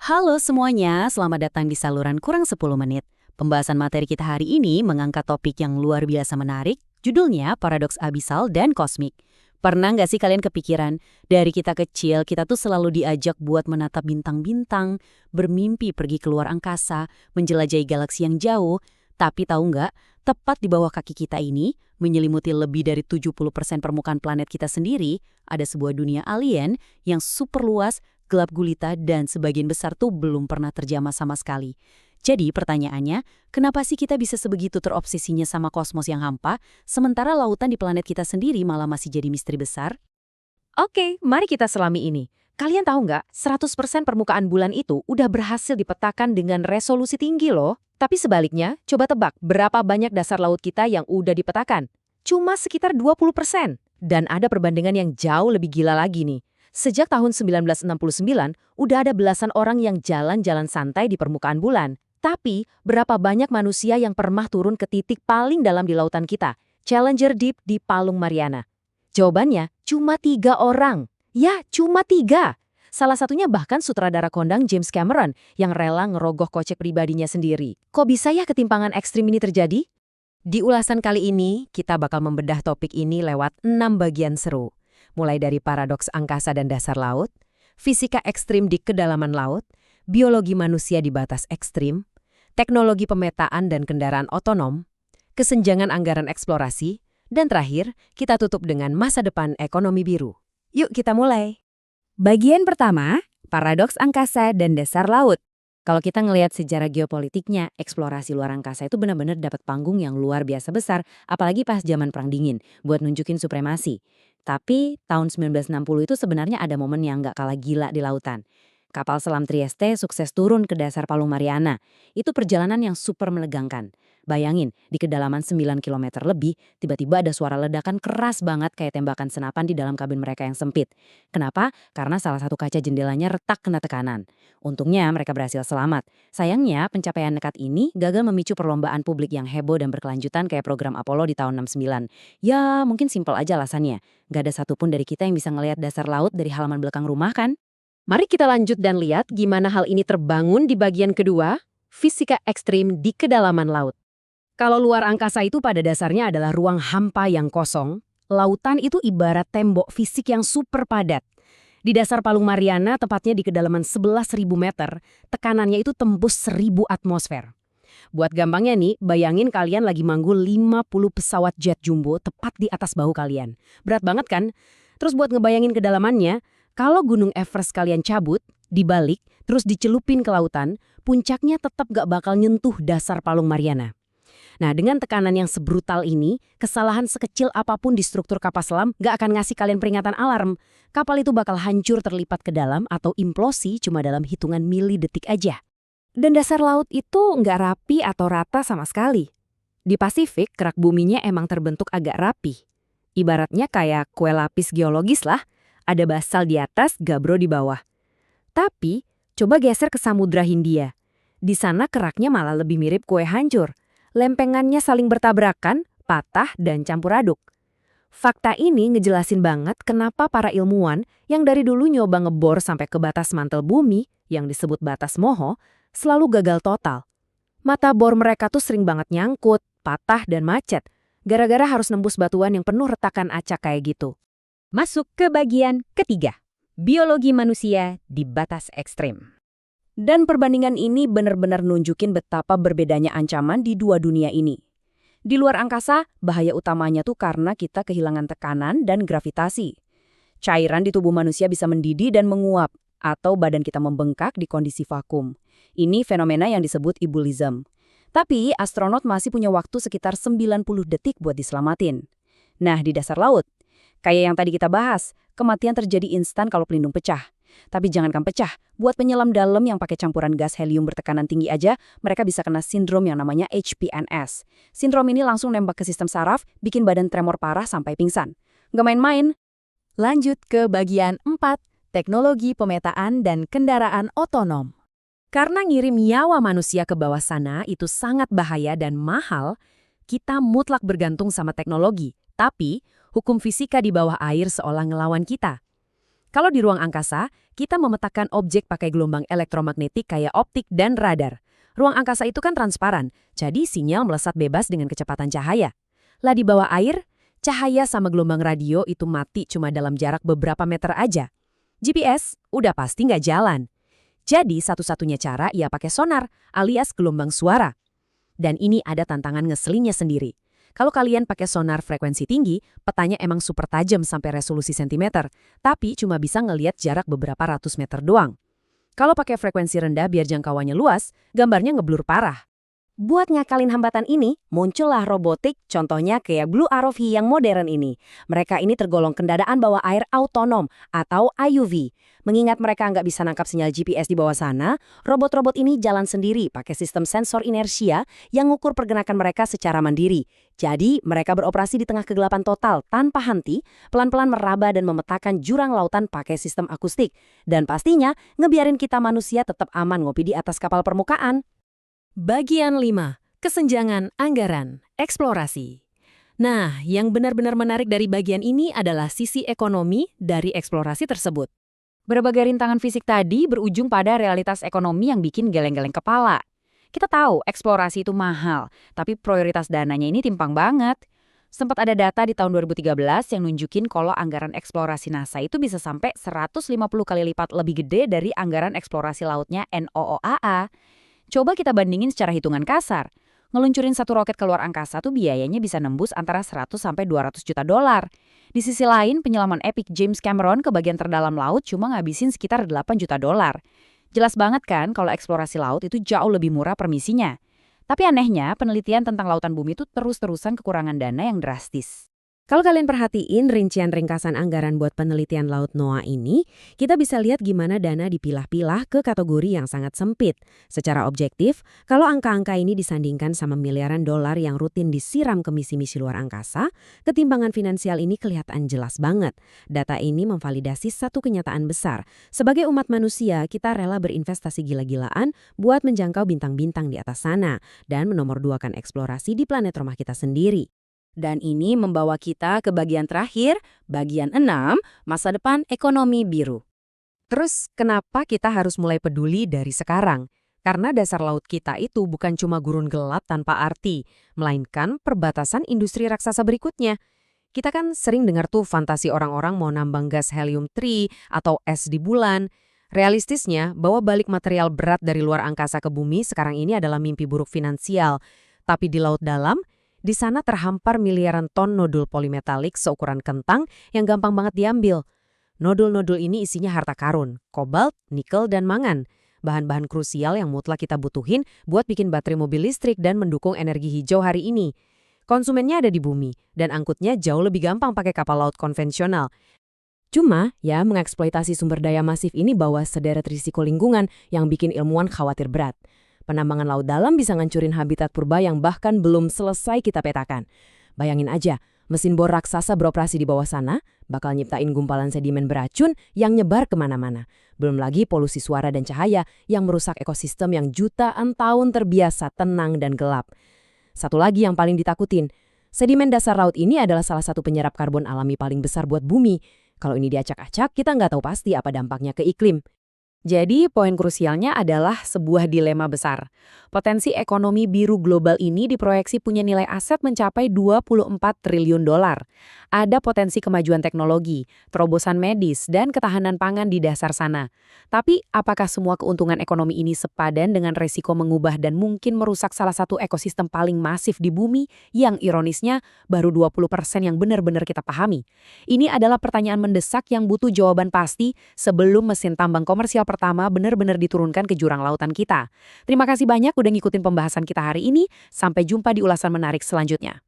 Halo semuanya, selamat datang di saluran kurang 10 menit. Pembahasan materi kita hari ini mengangkat topik yang luar biasa menarik, judulnya Paradoks Abisal dan Kosmik. Pernah nggak sih kalian kepikiran, dari kita kecil kita tuh selalu diajak buat menatap bintang-bintang, bermimpi pergi keluar angkasa, menjelajahi galaksi yang jauh, tapi tahu nggak, tepat di bawah kaki kita ini, menyelimuti lebih dari 70% permukaan planet kita sendiri, ada sebuah dunia alien yang super luas, gelap gulita, dan sebagian besar tuh belum pernah terjamah sama sekali. Jadi pertanyaannya, kenapa sih kita bisa sebegitu terobsesinya sama kosmos yang hampa, sementara lautan di planet kita sendiri malah masih jadi misteri besar? Oke, mari kita selami ini. Kalian tahu nggak, 100% permukaan bulan itu udah berhasil dipetakan dengan resolusi tinggi loh. Tapi sebaliknya, coba tebak berapa banyak dasar laut kita yang udah dipetakan? Cuma sekitar 20%. Dan ada perbandingan yang jauh lebih gila lagi nih. Sejak tahun 1969, udah ada belasan orang yang jalan-jalan santai di permukaan bulan. Tapi, berapa banyak manusia yang pernah turun ke titik paling dalam di lautan kita? Challenger Deep di Palung Mariana. Jawabannya, cuma 3 orang. Ya, cuma 3. Salah satunya bahkan sutradara kondang James Cameron yang rela ngerogoh kocek pribadinya sendiri. Kok bisa ya ketimpangan ekstrim ini terjadi? Di ulasan kali ini, kita bakal membedah topik ini lewat 6 bagian seru. Mulai dari paradoks angkasa dan dasar laut, fisika ekstrim di kedalaman laut, biologi manusia di batas ekstrim, teknologi pemetaan dan kendaraan otonom, kesenjangan anggaran eksplorasi, dan terakhir, kita tutup dengan masa depan ekonomi biru. Yuk kita mulai. Bagian pertama, paradoks angkasa dan dasar laut. Kalau kita ngelihat sejarah geopolitiknya, eksplorasi luar angkasa itu benar-benar dapat panggung yang luar biasa besar, apalagi pas zaman Perang Dingin, buat nunjukin supremasi. Tapi tahun 1960 itu sebenarnya ada momen yang nggak kalah gila di lautan. Kapal selam Trieste sukses turun ke dasar Palung Mariana. Itu perjalanan yang super menegangkan. Bayangin, di kedalaman 9 km lebih, tiba-tiba ada suara ledakan keras banget kayak tembakan senapan di dalam kabin mereka yang sempit. Kenapa? Karena salah satu kaca jendelanya retak kena tekanan. Untungnya mereka berhasil selamat. Sayangnya, pencapaian nekat ini gagal memicu perlombaan publik yang heboh dan berkelanjutan kayak program Apollo di tahun 69. Ya, mungkin simpel aja alasannya. Gak ada satupun dari kita yang bisa ngelihat dasar laut dari halaman belakang rumah kan? Mari kita lanjut dan lihat gimana hal ini terbangun di bagian kedua, fisika ekstrim di kedalaman laut. Kalau luar angkasa itu pada dasarnya adalah ruang hampa yang kosong, lautan itu ibarat tembok fisik yang super padat. Di dasar Palung Mariana, tepatnya di kedalaman 11.000 meter, tekanannya itu tembus 1.000 atmosfer. Buat gampangnya nih, bayangin kalian lagi manggul 50 pesawat jet jumbo tepat di atas bahu kalian. Berat banget kan? Terus buat ngebayangin kedalamannya, kalau Gunung Everest kalian cabut, dibalik, terus dicelupin ke lautan, puncaknya tetap gak bakal nyentuh dasar Palung Mariana. Nah, dengan tekanan yang sebrutal ini, kesalahan sekecil apapun di struktur kapal selam gak akan ngasih kalian peringatan alarm. Kapal itu bakal hancur terlipat ke dalam atau implosi cuma dalam hitungan milidetik aja. Dan dasar laut itu nggak rapi atau rata sama sekali. Di Pasifik, kerak buminya emang terbentuk agak rapi. Ibaratnya kayak kue lapis geologis lah. Ada basal di atas, gabro di bawah. Tapi, coba geser ke Samudra Hindia. Di sana keraknya malah lebih mirip kue hancur. Lempengannya saling bertabrakan, patah, dan campur aduk. Fakta ini ngejelasin banget kenapa para ilmuwan yang dari dulu nyoba ngebor sampai ke batas mantel bumi, yang disebut batas Moho, selalu gagal total. Mata bor mereka tuh sering banget nyangkut, patah, dan macet, gara-gara harus nembus batuan yang penuh retakan acak kayak gitu. Masuk ke bagian ketiga, biologi manusia di batas ekstrim. Dan perbandingan ini benar-benar nunjukin betapa berbedanya ancaman di dua dunia ini. Di luar angkasa, bahaya utamanya tuh karena kita kehilangan tekanan dan gravitasi. Cairan di tubuh manusia bisa mendidih dan menguap, atau badan kita membengkak di kondisi vakum. Ini fenomena yang disebut ebulism. Tapi astronot masih punya waktu sekitar 90 detik buat diselamatin. Nah, di dasar laut, kayak yang tadi kita bahas, kematian terjadi instan kalau pelindung pecah. Tapi jangankan pecah, buat penyelam dalam yang pakai campuran gas helium bertekanan tinggi aja, mereka bisa kena sindrom yang namanya HPNS. Sindrom ini langsung nembak ke sistem saraf, bikin badan tremor parah sampai pingsan. Nggak main-main. Lanjut ke bagian 4, teknologi pemetaan dan kendaraan otonom. Karena ngirim nyawa manusia ke bawah sana itu sangat bahaya dan mahal, kita mutlak bergantung sama teknologi. Tapi, hukum fisika di bawah air seolah ngelawan kita. Kalau di ruang angkasa, kita memetakan objek pakai gelombang elektromagnetik kayak optik dan radar. Ruang angkasa itu kan transparan, jadi sinyal melesat bebas dengan kecepatan cahaya. Lah di bawah air, cahaya sama gelombang radio itu mati cuma dalam jarak beberapa meter aja. GPS udah pasti nggak jalan. Jadi satu-satunya cara ia pakai sonar alias gelombang suara. Dan ini ada tantangan ngeselinnya sendiri. Kalau kalian pakai sonar frekuensi tinggi, petanya emang super tajam sampai resolusi sentimeter, tapi cuma bisa ngelihat jarak beberapa ratus meter doang. Kalau pakai frekuensi rendah biar jangkauannya luas, gambarnya ngeblur parah. Buat ngakalin hambatan ini, muncullah robotik, contohnya kayak Blue ROV yang modern ini. Mereka ini tergolong kendaraan bawah air autonom atau IUV. Mengingat mereka nggak bisa nangkap sinyal GPS di bawah sana, robot-robot ini jalan sendiri pakai sistem sensor inersia yang ngukur pergerakan mereka secara mandiri. Jadi, mereka beroperasi di tengah kegelapan total tanpa henti, pelan-pelan meraba dan memetakan jurang lautan pakai sistem akustik. Dan pastinya, ngebiarin kita manusia tetap aman ngopi di atas kapal permukaan. Bagian 5. Kesenjangan anggaran, eksplorasi. Nah, yang benar-benar menarik dari bagian ini adalah sisi ekonomi dari eksplorasi tersebut. Berbagai rintangan fisik tadi berujung pada realitas ekonomi yang bikin geleng-geleng kepala. Kita tahu eksplorasi itu mahal, tapi prioritas dananya ini timpang banget. Sempat ada data di tahun 2013 yang nunjukin kalau anggaran eksplorasi NASA itu bisa sampai 150 kali lipat lebih gede dari anggaran eksplorasi lautnya NOOAA. Coba kita bandingin secara hitungan kasar. Ngeluncurin satu roket ke luar angkasa tuh biayanya bisa nembus antara 100 sampai 200 juta dolar. Di sisi lain, penyelaman epic James Cameron ke bagian terdalam laut cuma ngabisin sekitar 8 juta dolar. Jelas banget kan kalau eksplorasi laut itu jauh lebih murah per misinya. Tapi anehnya, penelitian tentang lautan bumi itu terus-terusan kekurangan dana yang drastis. Kalau kalian perhatiin rincian ringkasan anggaran buat penelitian Laut NOAA ini, kita bisa lihat gimana dana dipilah-pilah ke kategori yang sangat sempit. Secara objektif, kalau angka-angka ini disandingkan sama miliaran dolar yang rutin disiram ke misi-misi luar angkasa, ketimbangan finansial ini kelihatan jelas banget. Data ini memvalidasi satu kenyataan besar. Sebagai umat manusia, kita rela berinvestasi gila-gilaan buat menjangkau bintang-bintang di atas sana dan menomorduakan eksplorasi di planet rumah kita sendiri. Dan ini membawa kita ke bagian terakhir, bagian 6, masa depan ekonomi biru. Terus kenapa kita harus mulai peduli dari sekarang? Karena dasar laut kita itu bukan cuma gurun gelap tanpa arti, melainkan perbatasan industri raksasa berikutnya. Kita kan sering dengar tuh fantasi orang-orang mau nambang gas helium-3 atau es di bulan. Realistisnya, bawa balik material berat dari luar angkasa ke bumi sekarang ini adalah mimpi buruk finansial. Tapi di laut dalam, di sana terhampar miliaran ton nodul polimetalik seukuran kentang yang gampang banget diambil. Nodul-nodul ini isinya harta karun, kobalt, nikel, dan mangan. Bahan-bahan krusial yang mutlak kita butuhin buat bikin baterai mobil listrik dan mendukung energi hijau hari ini. Konsumennya ada di bumi, dan angkutnya jauh lebih gampang pakai kapal laut konvensional. Cuma, ya mengeksploitasi sumber daya masif ini bawa sederet risiko lingkungan yang bikin ilmuwan khawatir berat. Penambangan laut dalam bisa ngancurin habitat purba yang bahkan belum selesai kita petakan. Bayangin aja, mesin bor raksasa beroperasi di bawah sana, bakal nyiptain gumpalan sedimen beracun yang nyebar kemana-mana. Belum lagi polusi suara dan cahaya yang merusak ekosistem yang jutaan tahun terbiasa tenang dan gelap. Satu lagi yang paling ditakutin, sedimen dasar laut ini adalah salah satu penyerap karbon alami paling besar buat bumi. Kalau ini diacak-acak, kita nggak tahu pasti apa dampaknya ke iklim. Jadi, poin krusialnya adalah sebuah dilema besar. Potensi ekonomi biru global ini diproyeksi punya nilai aset mencapai 24 triliun dolar. Ada potensi kemajuan teknologi, terobosan medis, dan ketahanan pangan di dasar sana. Tapi, apakah semua keuntungan ekonomi ini sepadan dengan resiko mengubah dan mungkin merusak salah satu ekosistem paling masif di bumi yang ironisnya baru 20% yang benar-benar kita pahami? Ini adalah pertanyaan mendesak yang butuh jawaban pasti sebelum mesin tambang komersial pertama benar-benar diturunkan ke jurang lautan kita. Terima kasih banyak udah ngikutin pembahasan kita hari ini. Sampai jumpa di ulasan menarik selanjutnya.